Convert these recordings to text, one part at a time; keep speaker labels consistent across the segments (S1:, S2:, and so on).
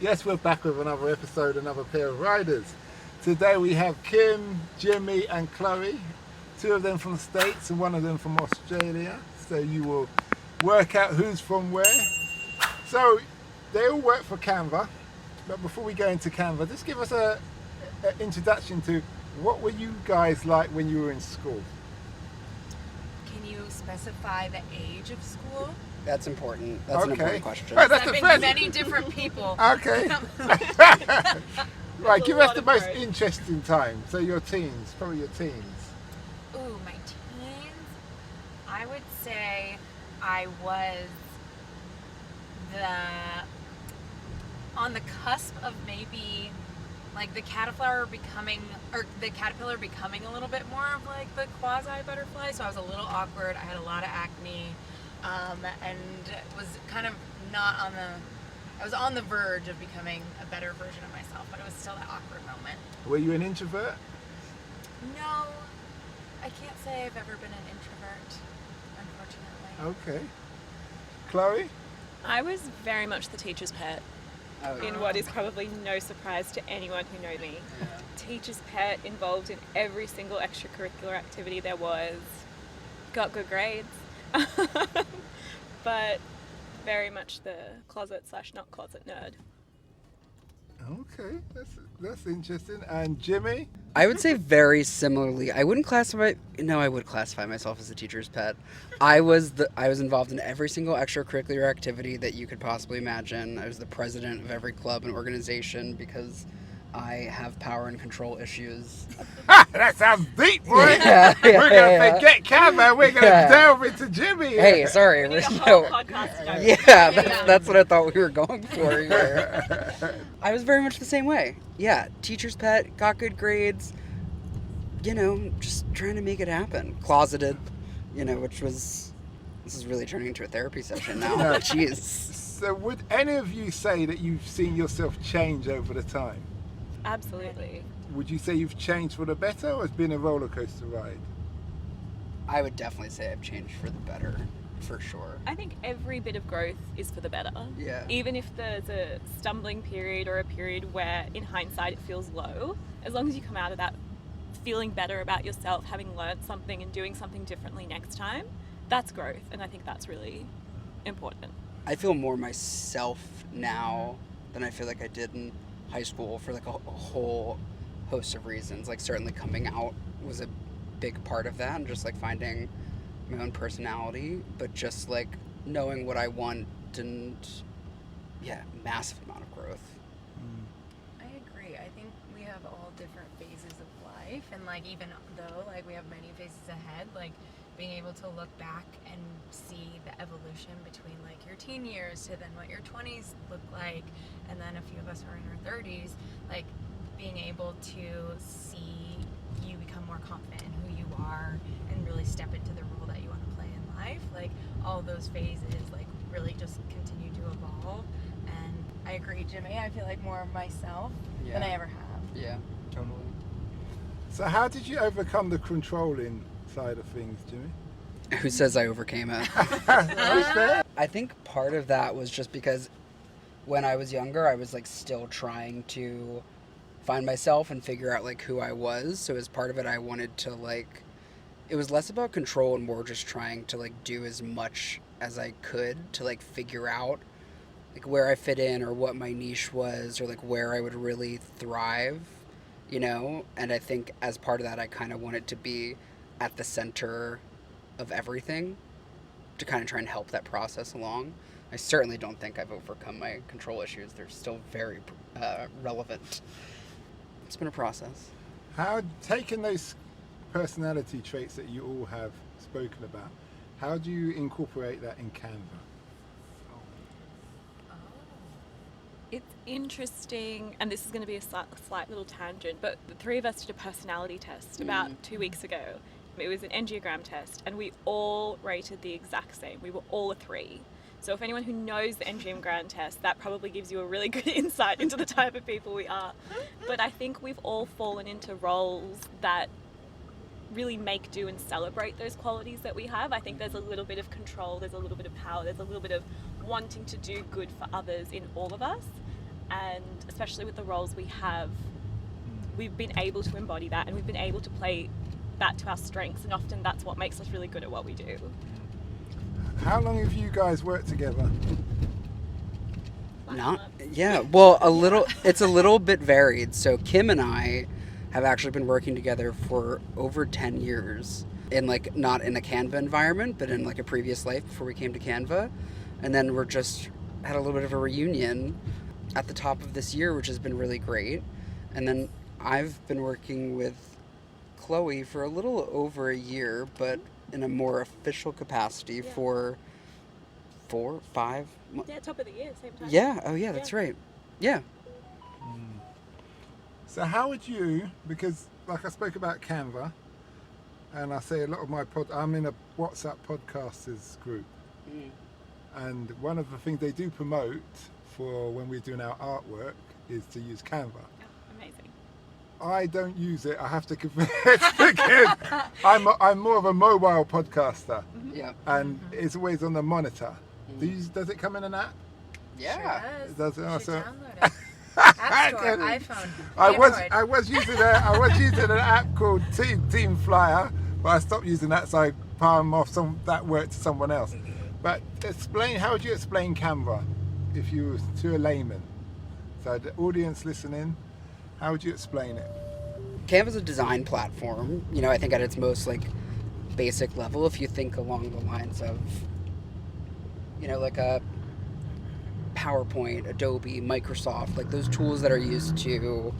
S1: Yes, we're back with another episode, another pair of riders. Today we have Kim, Jimmy and Chloe, two of them from the States and one of them from Australia. So you will work out who's from where. So they all work for Canva, but before we go into Canva, just give us an introduction to what were you guys like when you were in school?
S2: Can you specify the age of school?
S3: That's important. That's an important question.
S1: Right, that's
S2: I've
S1: the
S2: been
S1: first.
S2: many different people.
S1: Okay. Right, give us the most interesting time. So your teens, probably your teens.
S2: Ooh, my teens. I would say I was on the cusp of maybe like the caterpillar becoming a little bit more of like the quasi butterfly. So I was a little awkward. I had a lot of acne, and was kind of not on the. I was on the verge of becoming a better version of myself, but it was still that awkward moment.
S1: Were you an introvert?
S2: No, I can't say I've ever been an introvert, unfortunately.
S1: Okay. Chloe?
S4: I was very much the teacher's pet, in what is probably no surprise to anyone who knows me.
S3: Yeah.
S4: Teacher's pet, involved in every single extracurricular activity there was, got good grades, but very much the closet/not closet nerd.
S1: Okay, that's interesting. And Jimmy?
S3: I would say very similarly. I would classify myself as a teacher's pet. I was involved in every single extracurricular activity that you could possibly imagine. I was the president of every club and organization because I have power and control issues.
S1: That sounds deep, boy.
S3: Yeah,
S1: We're going to forget Canva. We're going to delve into Jimmy.
S3: Hey, sorry.
S4: We need a
S3: no.
S4: whole podcast about it.
S3: Yeah, that's what I thought we were going for here. I was very much the same way. Yeah, teacher's pet, got good grades, just trying to make it happen. Closeted, this is really turning into a therapy session now.
S1: No.
S3: Jeez.
S1: So would any of you say that you've seen yourself change over the time?
S4: Absolutely.
S1: Would you say you've changed for the better or it's been a roller coaster ride?
S3: I would definitely say I've changed for the better, for sure.
S4: I think every bit of growth is for the better.
S3: Yeah.
S4: Even if there's a stumbling period or a period where, in hindsight, it feels low, as long as you come out of that feeling better about yourself, having learned something and doing something differently next time, that's growth. And I think that's really important.
S3: I feel more myself now than I feel like I did in high school for like a whole host of reasons. Like certainly coming out was a big part of that, and just like finding my own personality, but just like knowing what I want and massive amount of growth.
S2: I agree. I think we have all different phases of life, and like even though like we have many phases ahead, like being able to look back and see the evolution between like your teen years to then what your 20s look like, and then a few of us are in our 30s, like being able to see you become more confident in who you are and really step into the role that you want to play in life, like all those phases like really just continue to evolve. And I agree, Jimmy, I feel like more of myself than I ever have.
S3: Yeah, totally.
S1: So how did you overcome the controlling side of things, Jimmy?
S3: Who says I overcame it? I think part of that was just because when I was younger, I was like still trying to find myself and figure out like who I was. So as part of it, I wanted to like, it was less about control and more just trying to like do as much as I could to like figure out like where I fit in or what my niche was or like where I would really thrive, And I think as part of that, I kind of wanted to be at the center of everything to kind of try and help that process along. I certainly don't think I've overcome my control issues. They're still very relevant. It's been a process.
S1: How, taking those personality traits that you all have spoken about, how do you incorporate that in Canva?
S4: It's interesting, and this is going to be a slight little tangent, but the three of us did a personality test about 2 weeks ago. It was an Enneagram test, and we all rated the exact same. We were all a 3. So if anyone who knows the Enneagram test, that probably gives you a really good insight into the type of people we are. But I think we've all fallen into roles that really make do and celebrate those qualities that we have. I think there's a little bit of control, there's a little bit of power, there's a little bit of wanting to do good for others in all of us. And especially with the roles we have, we've been able to embody that, and we've been able to play that to our strengths, and often that's what makes us really good at what we do.
S1: How long have you guys worked together?
S3: Well, it's a little bit varied. So Kim and I have actually been working together for over 10 years in like, not in a Canva environment, but in like a previous life before we came to Canva. And then we're just had a little bit of a reunion at the top of this year, which has been really great. And then I've been working with Chloe for a little over a year, but in a more official capacity for 4-5 months.
S4: Yeah, top of the year, same time.
S3: Yeah, oh yeah, that's right. Yeah.
S1: So how would you, because like I spoke about Canva, and I say a lot of my I'm in a WhatsApp podcasters group, and one of the things they do promote for when we're doing our artwork is to use Canva.
S4: Oh, amazing.
S1: I don't use it, I have to confess, because I'm more of a mobile podcaster,
S3: Yeah.
S1: and it's always on the monitor. Does it come in an app?
S3: Yeah.
S2: Sure
S1: Does
S2: does.
S1: it
S2: You
S1: also?
S2: should download it. App Store, iPhone, Android.
S1: I was using an app called Team Flyer, but I stopped using that, so I palm off that work to someone else. But how would you explain Canva if you were to a layman? So the audience listening, how would you explain it?
S3: Canva's a design platform, I think at its most like basic level, if you think along the lines of, like a PowerPoint, Adobe, Microsoft, like those tools that are used to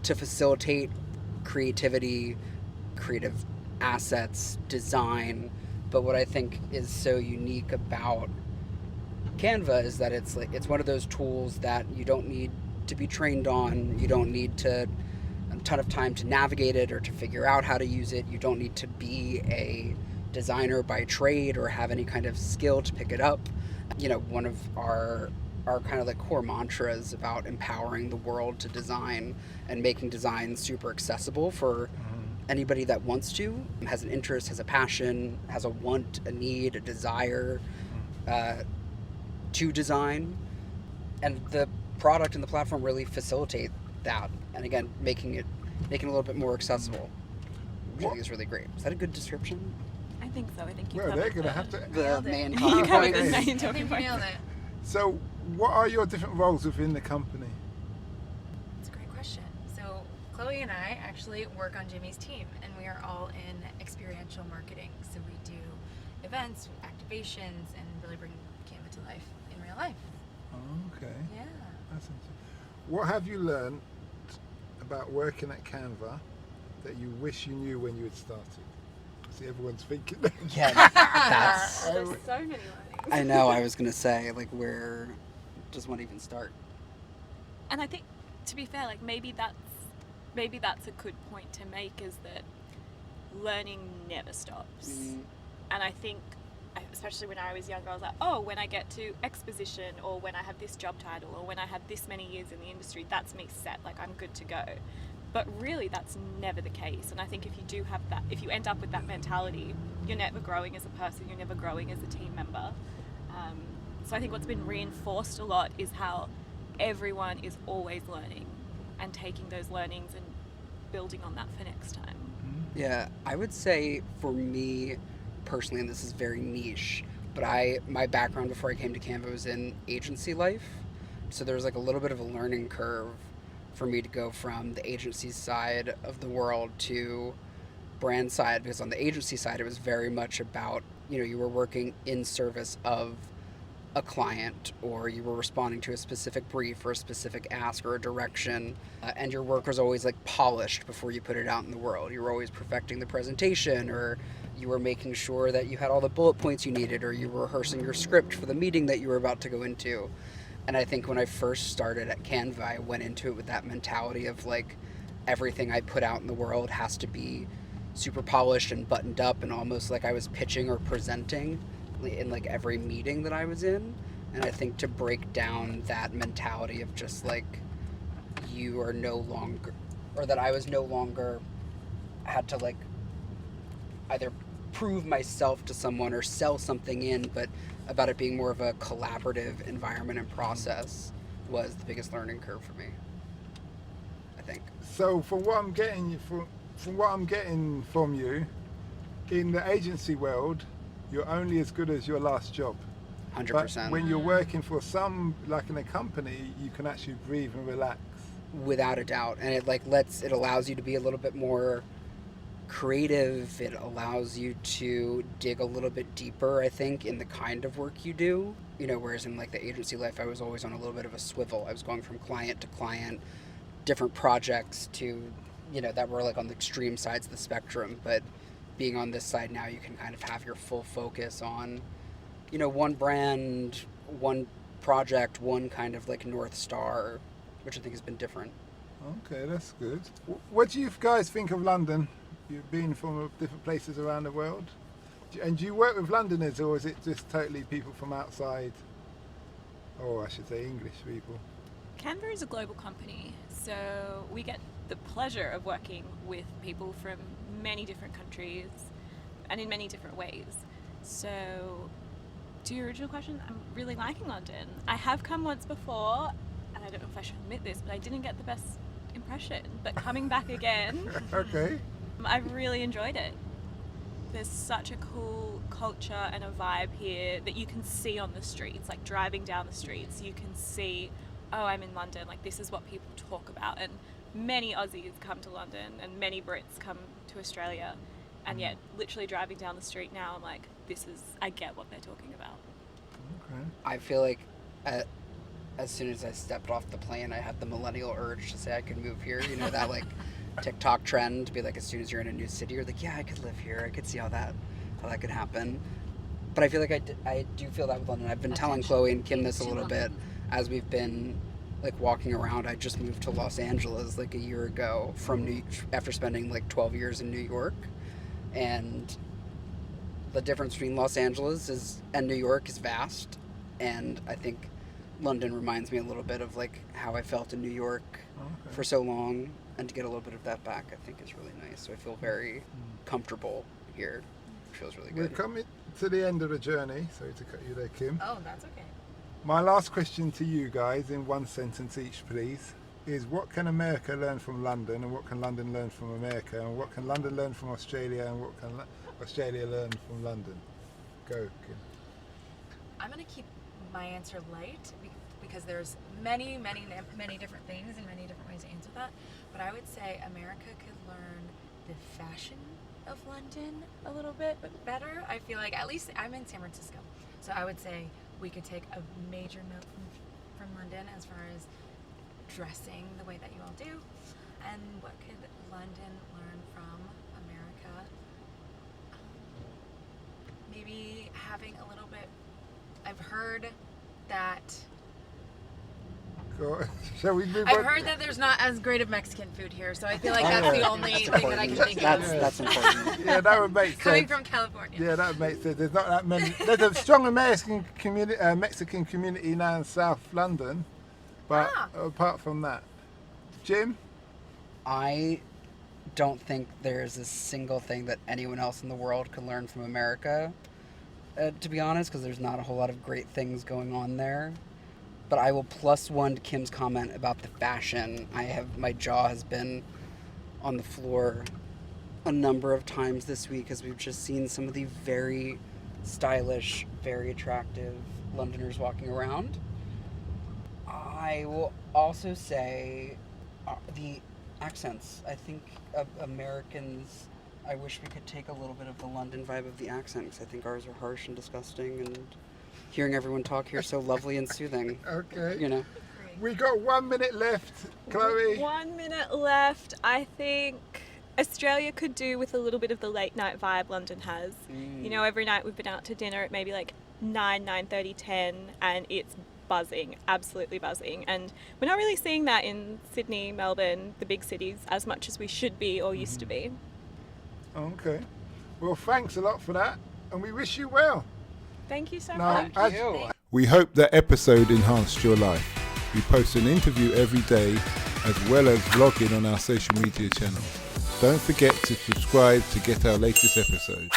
S3: facilitate creativity, creative assets, design. But what I think is so unique about Canva is that it's one of those tools that you don't need to be trained on. You don't need a ton of time to navigate it or to figure out how to use it. You don't need to be a designer by trade or have any kind of skill to pick it up. One of our kind of like core mantras about empowering the world to design and making design super accessible for anybody that wants to, has an interest, has a passion, has a want, a need, a desire to design. And the product and the platform really facilitate that. And again, making it a little bit more accessible, which I think is really great. Is that a good description?
S4: I think so. I think you
S1: Well,
S4: covered
S1: they're going to have to.
S3: The
S2: Nailed it.
S3: main
S4: You
S3: talking
S4: covered
S3: point.
S4: the main
S2: I
S4: talking
S2: think you
S4: point.
S2: nailed it.
S1: So what are your different roles within the company?
S2: That's a great question. So Chloe and I actually work on Jimmy's team, and we are all in experiential marketing. So we do events, activations, and really bring Canva to life in real life.
S1: Okay,
S2: Yeah.
S1: that's interesting. What have you learned about working at Canva that you wish you knew when you had started? See, everyone's thinking.
S3: Yeah, that's.
S4: There's so many learnings.
S3: I know. I was gonna say, like, where does one even start?
S4: And I think, to be fair, like maybe that's a good point to make, is that learning never stops. And I think, especially when I was younger, I was like, oh, when I get to exposition, or when I have this job title, or when I have this many years in the industry, that's me set, like I'm good to go. But really, that's never the case. And I think if you do have that, if you end up with that mentality, you're never growing as a person, you're never growing as a team member. So I think what's been reinforced a lot is how everyone is always learning and taking those learnings and building on that for next time.
S3: Yeah, I would say for me personally, and this is very niche, but my background before I came to Canva was in agency life. So there was like a little bit of a learning curve for me to go from the agency side of the world to brand side, because on the agency side it was very much about, you were working in service of a client, or you were responding to a specific brief or a specific ask or a direction, and your work was always like polished before you put it out in the world. You were always perfecting the presentation, or you were making sure that you had all the bullet points you needed, or you were rehearsing your script for the meeting that you were about to go into. And I think when I first started at Canva, I went into it with that mentality of like, everything I put out in the world has to be super polished and buttoned up, and almost like I was pitching or presenting in like every meeting that I was in. And I think to break down that mentality of just like, you are no longer, or that I was no longer had to like either prove myself to someone or sell something in, but about it being more of a collaborative environment and process, was the biggest learning curve for me, I think.
S1: So from what I'm getting from you, in the agency world, you're only as good as your last job.
S3: 100%.
S1: But when you're working for some, like in a company, you can actually breathe and relax.
S3: Without a doubt. And it allows you to be a little bit more creative. It allows you to dig a little bit deeper, I think, in the kind of work you do. You know, whereas in like the agency life, I was always on a little bit of a swivel. I was going from client to client, different projects to, you know, that were like on the extreme sides of the spectrum. But being on this side now, you can kind of have your full focus on, you know, one brand, one project, one kind of like North Star, which I think has been different.
S1: Okay, that's good. What do you guys think of London? You've been from different places around the world. And do you work with Londoners, or is it just totally people from outside? Or I should say English people.
S4: Canva is a global company, so we get the pleasure of working with people from many different countries and in many different ways. So, to your original question, I'm really liking London. I have come once before, and I don't know if I should admit this, but I didn't get the best impression. But coming back again,
S1: Okay.
S4: I've really enjoyed it. There's such a cool culture and a vibe here that you can see on the streets. Like driving down the streets, you can see, oh, I'm in London, like this is what people talk about. And many Aussies come to London and many Brits come to Australia. And yet, literally driving down the street now, I'm like, I get what they're talking about.
S1: Okay.
S3: I feel like as soon as I stepped off the plane, I had the millennial urge to say I could move here. You know, that like TikTok trend to be like, as soon as you're in a new city, you're like, yeah, I could live here. I could see how that could happen. But I feel like I do feel that with London. I've been telling Chloe and Kim this a little bit as we've been like walking around. I just moved to Los Angeles like a year ago after spending like 12 years in New York. And the difference between Los Angeles and New York is vast. And I think London reminds me a little bit of like how I felt in New York for so long. And to get a little bit of that back, I think is really nice. So I feel very comfortable here. It feels really good.
S1: We're coming to the end of the journey. Sorry to cut you there, Kim.
S2: Oh, that's okay.
S1: My last question to you guys, in one sentence each, please, is what can America learn from London, and what can London learn from America, and what can London learn from Australia, and what can Australia learn from London? Go, Kim.
S2: I'm going to keep my answer light because there's many different things and many different ways to answer that. But I would say America could learn the fashion of London a little bit better. I feel like, at least I'm in San Francisco, so I would say we could take a major note from London as far as dressing the way that you all do. And what could London learn from America? Maybe having a little bit, I've heard that
S1: Shall we move
S2: I've
S1: on?
S2: heard that there's not as great of Mexican food here, so I feel like that's the only thing that I can think of.
S3: That's important.
S1: Yeah, that would make sense.
S2: Coming from California.
S1: Yeah, that would make sense. There's not that many. There's a strong American community, Mexican community now in South London, but apart from that, Jim?
S3: I don't think there's a single thing that anyone else in the world can learn from America, to be honest, because there's not a whole lot of great things going on there. But I will +1 to Kim's comment about the fashion. My jaw has been on the floor a number of times this week as we've just seen some of the very stylish, very attractive Londoners walking around. I will also say the accents. I think Americans, I wish we could take a little bit of the London vibe of the accent, because I think ours are harsh and disgusting, and hearing everyone talk here is so lovely and soothing.
S1: Okay.
S3: You know?
S1: We got 1 minute left, Chloe.
S4: 1 minute left. I think Australia could do with a little bit of the late night vibe London has. You know, every night we've been out to dinner at maybe like 9:30, 10, and it's buzzing, absolutely buzzing. And we're not really seeing that in Sydney, Melbourne, the big cities, as much as we should be or used to be.
S1: Okay. Well, thanks a lot for that, and we wish you well.
S4: Thank you so
S1: Now,
S4: much.
S1: we hope that episode enhanced your life. We post an interview every day, as well as vlogging on our social media channels. Don't forget to subscribe to get our latest episode.